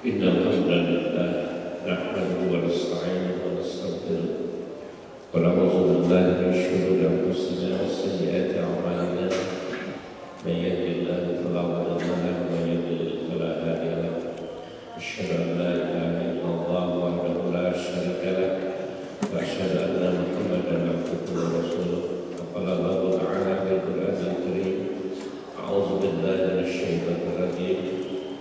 إن الحمد لله نحمده ونستعينه ونستغفره ونعوذ بالله من شرور أنفسنا وسيئات أعمالنا من يهد الله فلا مضل له ومن يضلل فلا هادي له أشهد أن لا إله إلا الله وحده لا شريك له وأشهد أن محمدا عبده ورسوله وقال الله تعالى في القرآن الكريم أعوذ بالله من الشيطان الرجيم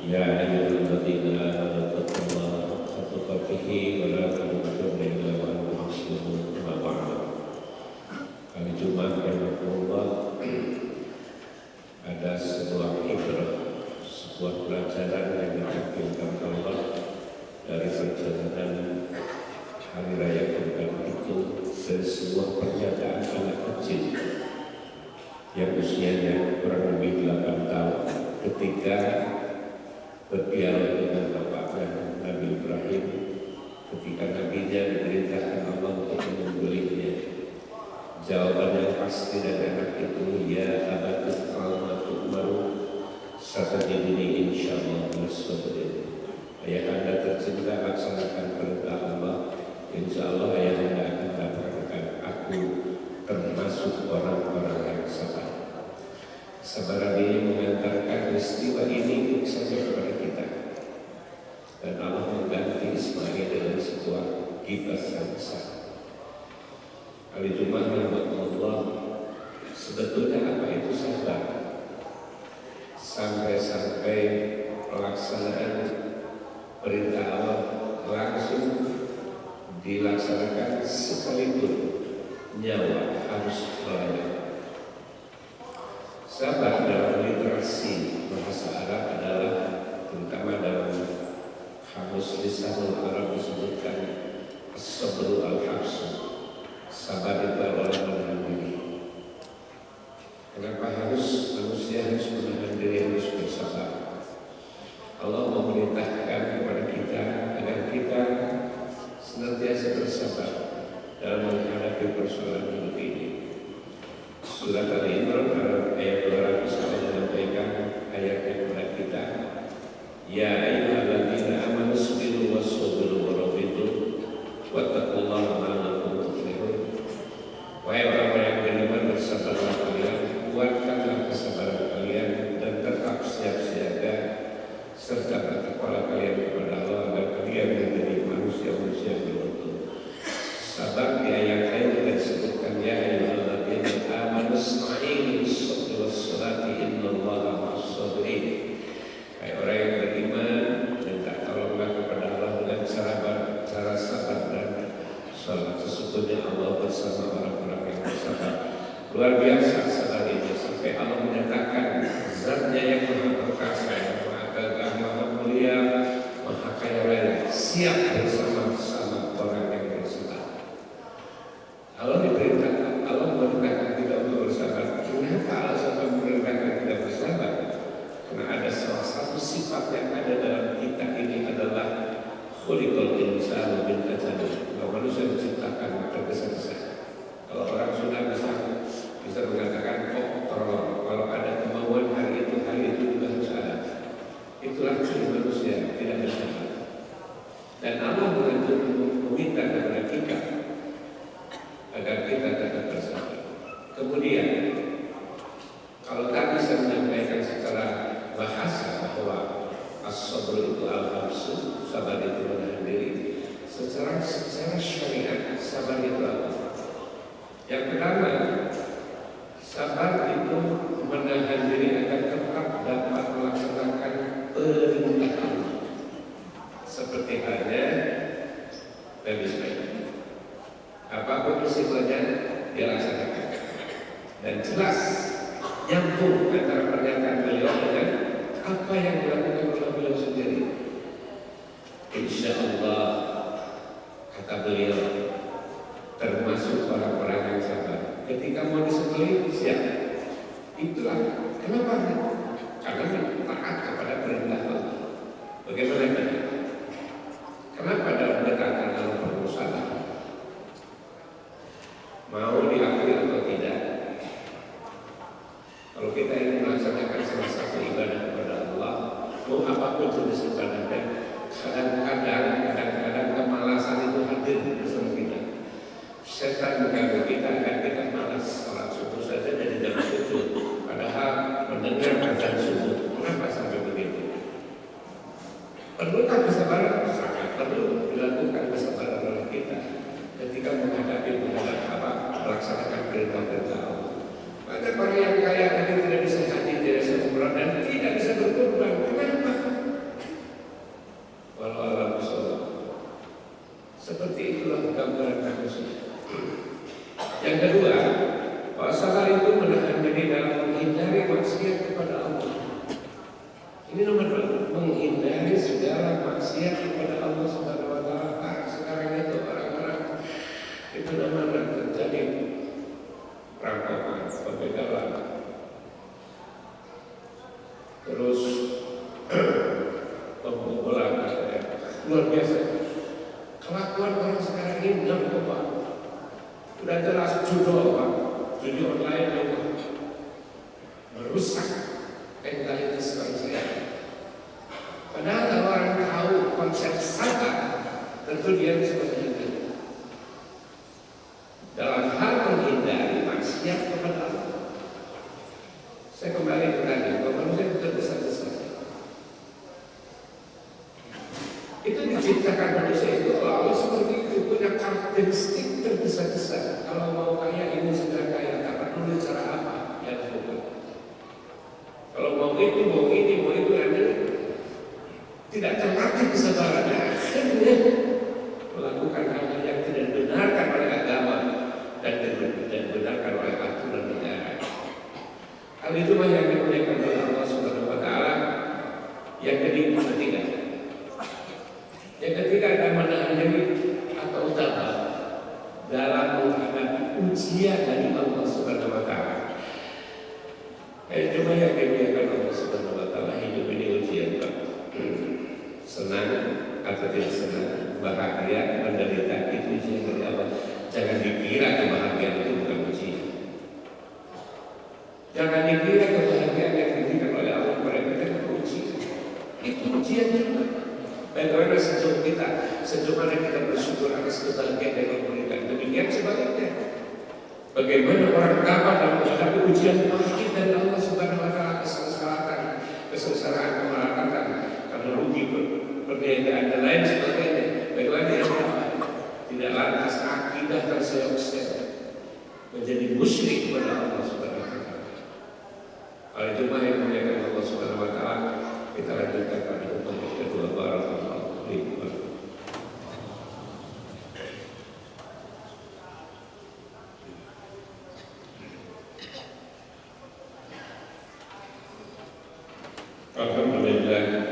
يا أيها الذين آمنوا اتقوا الله حق تقاته ولا تموتن إلا وأنتم مسلمون أما بعد. Hari Jumat rahimahullah, ada sebuah ibrah, sebuah pelajaran yang ditampilkan Allah dari perjalanan hari raya Kurban itu, dari sebuah pernyataan anak kecil yang usianya kurang lebih 8 tahun ketika berdialog dengan bapaknya Nabi Ibrahim, ketika nabinya diperintahkan Allah untuk menyembelihnya. Jawaban yang pasti dari anak itu, ya abati if'al ma tu'maru satajiduni insyaallah minas sabirin. Ayah anda tercinta, laksanakan perintah Allah, insyaallah ayah anda akan dapatkan aku termasuk orang-orang yang sabar. Sabar ini mengantarkan peristiwa ini saja kepada kita, dan Allah mengganti Ismail dengan sebuah kitab yang besar. Hari Jumat menurut Allah, sebetulnya apa itu sabar? Sampai-sampai pelaksanaan perintah Allah langsung dilaksanakan sekalipun nyawa harus melayang. Sabar dalam literasi bahasa Arab adalah, terutama dalam Kamus Lisanul Arab, disebutkan as-sabru al-habsu. Sabar itu adalah menahan diri. Kenapa manusia harus menahan diri, harus bersabar? Allah memerintahkan kepada kita agar kita senantiasa bersabar dalam menghadapi persoalan hidup ini. Surat Al-Imran ayat 200 Allah menyampaikan ayatnya kepada kita, ya ayyuhalladzina amanu sabiru wassabiru warabitu wattaqullaha la'allakum tuflihun. Wahai orang-orang yang beriman, bersabarlah kalian, kuatkanlah kesabaran kalian, dan tetap siap siaga serta bertakwalah kalian kepada Allah agar kalian menjadi manusia-manusia yang beruntung. Sabar di ayat lain kita disebutkan, ya ayyuhalladzina amanu ista'inu bis-sabri was-salati innallaha ma'as-sabirin. Hai orang yang beriman, minta tolonglah kepada Allah dengan cara sabar dan salat. Sesungguhnya Allah bersama orang-orang yang bersabar. Luar biasa sabar ini, sampai Allah menyatakan zatnya yang maha perkasa, yang maha gagah, maha mulia, maha kaya raya, siap bersama-sama orang yang bersabar. Allah memerintahkan kita untuk bersabar. Kenapa Allah memerintahkan kita bersabar? Karena ada salah satu sifat yang ada dalam kita ini adalah khuliqal insanu min ajal. Manusia diciptakan tergesa-gesa. Kalau orang sudah bisa mengatakan, oh tolong, kalau ada kemauan hari itu juga harus ada. Itulah ciri manusia, tidak bersabar. Dan Allah meminta kepada kita agar kita tetap bersabar. Kemudian, kalau tadi saya menyampaikan secara bahasa bahwa as-sabr itu al-habsu, sabar itu menahan diri. Secara syariat, sabar itu apa? Yang pertama, sabar itu menahan diri agar tetap dapat melaksanakan perintah Allah. Seperti halnya Nabi Ismail, apapun risikonya dia laksanakan. Dan jelas nyambung antara pernyataan beliau dengan apa yang dilakukan oleh beliau sendiri. Insya Allah, kata beliau, termasuk orang-orang yang sabar. Ketika mau disembelih, siap. Itulah kenapa? Karena taat kepada perintah Allah. Bagaimana tadi? Kenapa dalam pendekatan Allah perlu sabar? Mau diakui atau tidak? Kalau kita ingin melaksanakan salah satu ibadah kepada Allah, mau apapun jenis ibadahnya, Kadang-kadang kemalasan itu hadir bersama kita. Setan mengganggu kita agar kita malas sholat subuh saja jadi jangan sujud. Padahal mendengar azan subuh, kenapa sampai begitu? Perlukah kesabaran? Sangat perlu dilakukan kesabaran oleh kita ketika melaksanakan perintah-perintah Allah. Maka orang yang kaya tadi tidak bisa haji, tidak bisa umrah dan tidak bisa berkurban. Kenapa? Walau alam sholat. Seperti itulah gambaran manusia. Yang kedua, bahwa sabar itu menahan diri dalam menghindari maksiat kepada Allah. Ini nomor dua, menghindari segala maksiat kepada Allah Subhanahu wa Ta'ala. Sekarang itu orang-orang itu namanya terjadi perampokan, pembegalan, terus pembobolan, luar biasa. Kelakuan orang sekarang ini narkoba, udah jelas judi online itu merusak mentalitas manusia. Padahal kalau orang tahu konsep sabar, tentu dia bisa menghindari. Dalam hal menghindari maksiat kepada Allah. Saya kembali ke tadi, bahwa manusia itu tergesa-gesa. Itu diciptakan manusia itu lalu seperti itu, punya karakteristik tergesa-gesa. Kalau mau kaya ini segera kaya, tak peduli cara apa yang dilakukan. Kalau mau itu, mau ini, mau itu, tidak terlatih kesabarannya, akhirnya melakukan hal yang tidak dibenarkan oleh agama dan tidak dibenarkan oleh aturan negara. Hal itu yang dimuliakan oleh Allah Subhanahu wa Ta'ala. Yang ketiga, ada menahan diri atau tabah dalam menghadapi ujian dari Allah Subhanahu wa Ta'ala. Cuma yang dimuliakan Allah Subhanahu wa Ta'ala, hidup ini ujian, Pak. Senang atau tidak senang, bahagia, menderita, itu ujian dari Allah. Jangan dikira kebahagiaan itu bukan ujian. Jangan dikira kebahagiaan yang diberikan oleh Allah kepada kita itu ujian. Itu ujian juga. Bagaimana sejauh mana kita bersyukur atas kebahagiaan yang diberikan. Demikian sebaliknya. Bagaimana orang kapan dalam menghadapi ujian pahit dari Allah Subhanahu wa Ta'ala, kesengsaraan, kemalakatan, karena rugi perniagaan dan lain sebagainya. Bagaimana dia tidak lantas akidah terseok-seok menjadi musyrik kepada Allah Subhanahu wa Ta'ala. Oleh jemaah yang memuliakan Allah Subhanahu wa Ta'ala, kita lanjutkan pada khutbah yang kedua. Barakallahu fiikum. Alhamdulillah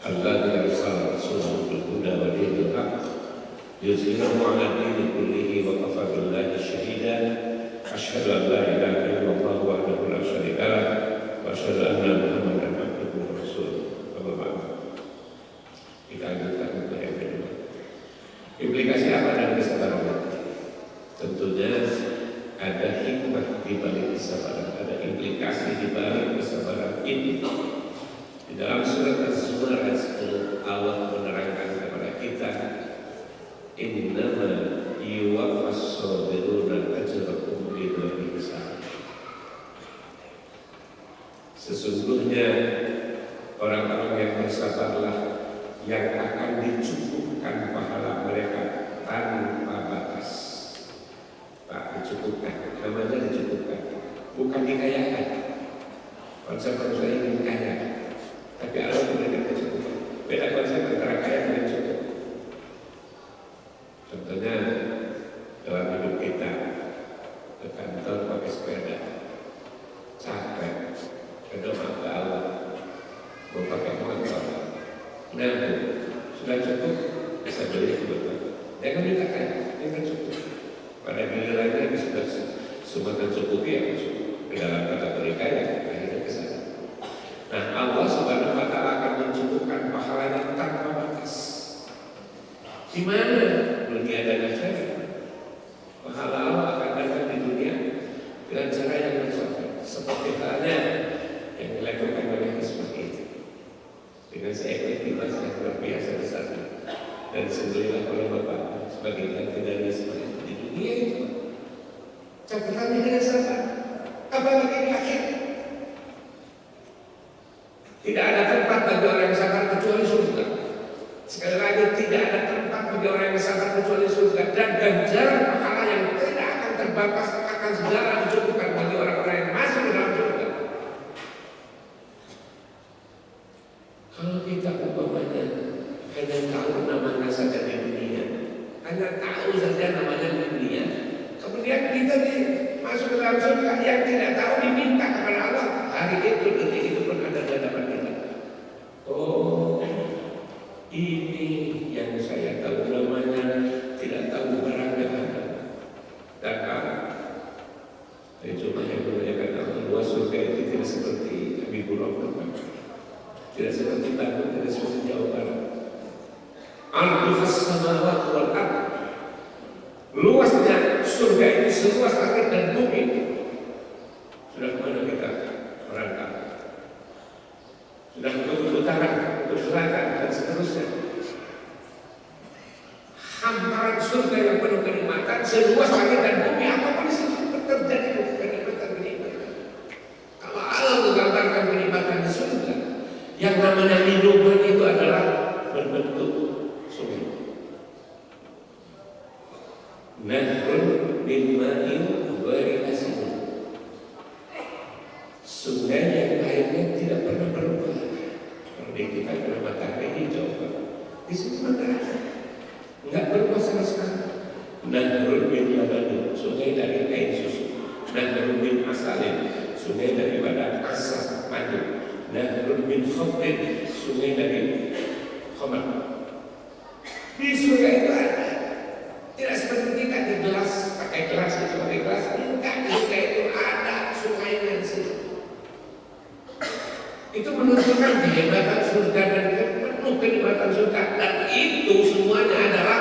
alladzi arsala rasulahu bil huda wa dinil haqq yuzhirahu 'ala dini kullihi wa kafa billahi shahida. Asyhadu an la ilaha illallah wahdahu la syarika lah wa asyhadu anna Muhammadan abduhu wa rasuluh. Amma ba'd. Kita lanjutkan ke yang kedua. Implikasi apa dari kesabaran? Tentunya ada hikmah di balik kesabaran, ada implikasi di balik kesabaran ini. Di dalam surat Az-Zumar ayat 10 Allah menerangkan kepada kita, innama yuwaffas sabiruna ajrahum bighairi hisab. Sesungguhnya orang-orang yang bersabarlah yang akan dicukupkan pahala mereka tanpa batas. Tak dicukupkan, namanya dicukupkan, bukan dikayakan. Konsep manusia ingin kaya, tapi Allah memberikan kecukupan. Beda konsep antara kaya dan cukup. Contohnya dalam hidup kita, ke kantor pakai sepeda, capek, berdoa ke Allah, mau pakai motor, nah sudah cukup, bisa beli kebetulan. Jangan minta kaya, jangan cukup. Pada gilirannya sudah semua tercukupi, ya cukup. Dalam kategori kaya, akhirnya ke sana. Nah, Allah Subhanahu wa Ta'ala akan mencukupkan pahalanya tanpa batas. Di mana dunia dan akhirat? Pahala Allah akan datang di dunia dengan cara yang bersama, seperti halnya yang dilakukan oleh Hizbut itu, dengan seefektivitas yang luar biasa. Catatannya dengan sabar. Apalagi di akhir. Tidak ada tempat bagi orang yang sabar kecuali surga. Sekali lagi, tidak ada tempat bagi orang yang sabar kecuali surga. Dan ganjaran pahala yang tidak akan terbatas akan segera dicukupkan bagi orang-orang yang masuk ke dalam surga. Kalau kita umpamanya hanya tahu namanya saja di dunia, hanya tahu saja namanya di dunia, kemudian kita masuk ke dalam surga yang tidak tahu diminta kepada Allah, hari itu detik itu pun ada di hadapan kita. Oh, ini yang saya tahu namanya, tidak tahu barangnya ada. Dan itu yang kebanyakan Allah, luas surga itu tidak seperti Habibur Rahman, tidak seperti Bandung, tidak seperti Jawa Barat. Al-Bifas samawati wal ardh. Luasnya surga itu seluas langit dan bumi. Sudah kemana kita merangkak? Sudah ke utara, ke selatan, dan seterusnya. Hamparan surga yang penuh kenikmatan, seluas langit dan bumi. Apapun di situ terjadi kenikmatan. Kalau Allah menggambarkan kenikmatan di surga, yang namanya minuman itu adalah berbentuk sungai. Nahrun min ma'in ghairi asin. Sungai yang airnya tidak pernah berubah. Kalau di kita kena matahari hijau, di situ matahari enggak berubah sama sekali. Nahrun min labanin, sungai dari air susu. Nahrun min asalin, sungai daripada asam madu. Nahrun min khamrin, sungai dari khamar. Di surga itu ada. Tidak seperti kita di gelas, pakai gelas itu pakai gelas. Enggak, di surga itu ada sungainya di situ. Itu menunjukkan kehebatan surga dan penuh kenikmatan surga. Dan itu semuanya adalah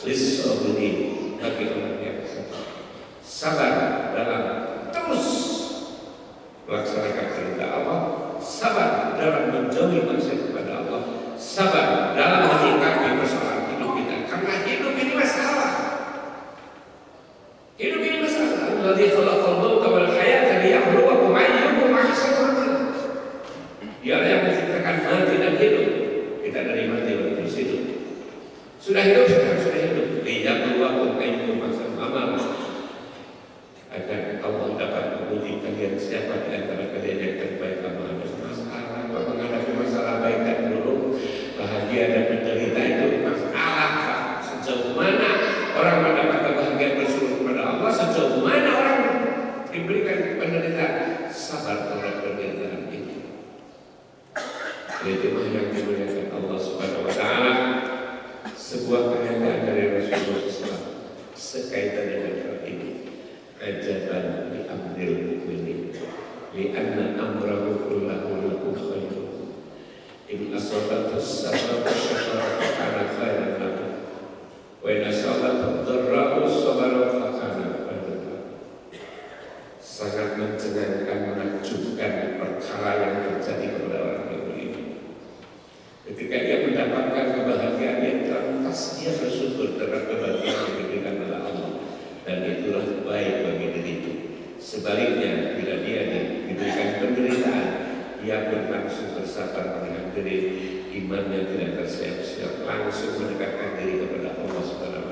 lis-sabirin, bagi orang yang sabar dalam terus melaksanakan perintah Allah, sabar dalam menjauhi maksiat kepada Allah, sabar dalam menyikapi persoalan hidup kita. Karena hidup ini masalah. Hidup ini masalah. Alladzi khalaqal mauta wal hayata liyabluwakum ayyukum ahsanu amala. Dialah yang menciptakan mati dan hidup. Kita dari mati menuju hidup. Sudah hidup, sudah hidup. Liyabluwakum ayyukum ahsanu amala. Agar Allah dapat menguji kalian siapa di antara kalian yang terbaik amal. Masalah, menghadapi masalah baik dan buruk, bahagia dan menderita itu masalah. Sejauh mana orang mendapat kebahagiaan bersyukur kepada Allah, sejauh mana orang diberikan penderitaan, sabar terhadap penderitaan itu. Itu yang dimuliakan Allah Subhanahu wa Ta'ala. Sebuah pernyataan dari Rasulullah SAW sekaitan dengan hal ini. Ajaban li amril mu'minin li'anna amrahu kullahu lahu khairun in asabathu sabra syakara fakana khairan lahu wa in asabathu dharra'u sabara fakana khairan lahu. Sangat mencengangkan, menakjubkan perkara yang terjadi kepada orang yang beriman. Ketika dia mendapatkan kebahagiaan yang terlepas, dia bersyukur terhadap kebahagiaan yang diberikan oleh Allah, dan itulah baik bagi dirinya. Sebaliknya, bila dia diberikan penderitaan, dia pun langsung bersabar dengan diri, imannya tidak tersiap-siap, langsung mendekatkan diri kepada Allah Subhanahu